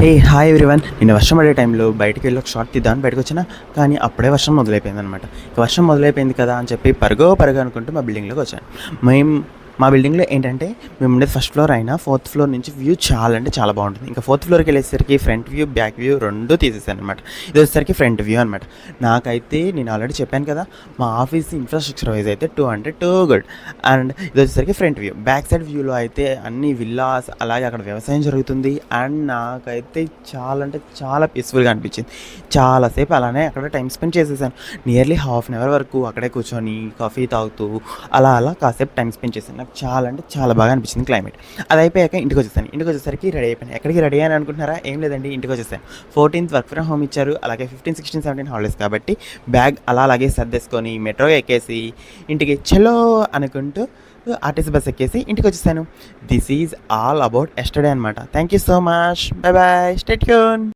Hi everyone. నిన్న వర్షం పడే టైంలో బయటికి వెళ్ళి ఒక షార్ట్ తీద్దామని బయటకు వచ్చిన, కానీ అప్పుడే వర్షం మొదలైపోయింది అనమాట. వర్షం మొదలైపోయింది కదా అని చెప్పి పరుగో అనుకుంటూ మా బిల్డింగ్లోకి వచ్చాను. మా బిల్డింగ్లో ఏంటంటే మేము ఉండేది ఫస్ట్ ఫ్లోర్ అయినా ఫోర్త్ ఫ్లోర్ నుంచి వ్యూ చాలా అంటే చాలా బాగుంటుంది. ఇంకా ఫోర్త్ ఫ్లోర్కి వెళ్ళేసరికి ఫ్రంట్ వ్యూ బ్యాక్ వ్యూ రెండు తీసేసాను అనమాట. ఇది వచ్చేసరికి ఫ్రంట్ వ్యూ అనమాట. నాకైతే నేను ఆల్రెడీ చెప్పాను కదా, మా ఆఫీస్ ఇన్ఫ్రాస్ట్రక్చర్ వైజ్ అయితే టూ గుడ్. అండ్ ఇది వచ్చేసరికి ఫ్రంట్ వ్యూ. బ్యాక్ సైడ్ వ్యూలో అయితే అన్ని విల్లాస్, అలాగే అక్కడ వ్యవసాయం జరుగుతుంది. అండ్ నాకైతే చాలా అంటే చాలా పీస్ఫుల్గా అనిపించింది. చాలాసేపు అలానే అక్కడ టైం స్పెండ్ చేసేసాను. నియర్లీ హాఫ్ అన్ అవర్ వరకు అక్కడే కూర్చొని కాఫీ తాగుతూ అలా కాసేపు టైం స్పెండ్ చేశాను. నాకు చాలా అంటే చాలా బాగా అనిపించింది క్లైమేట్. అది అయిపోయాక ఇంటికి వచ్చేసాను. ఇంటికి వచ్చేసరికి రెడీ అయిపోయాను. ఎక్కడికి రెడీ అని అనుకుంటున్నారా? ఏం లేదండి, ఇంటికి వచ్చేసాను. 14th వర్క్ ఫ్రమ్ హోమ్ ఇచ్చారు, అలాగే 15, 16, 17 హాలిడేస్ కాబట్టి బ్యాగ్ అలాగే సర్దేసుకొని మెట్రో ఎక్కేసి ఇంటికి చలో అనుకుంటూ ఆర్టీసీ బస్ ఎక్కేసి ఇంటికి వచ్చేసాను. This is all about yesterday అనమాట. Thank you so much. Bye bye. Stay tune.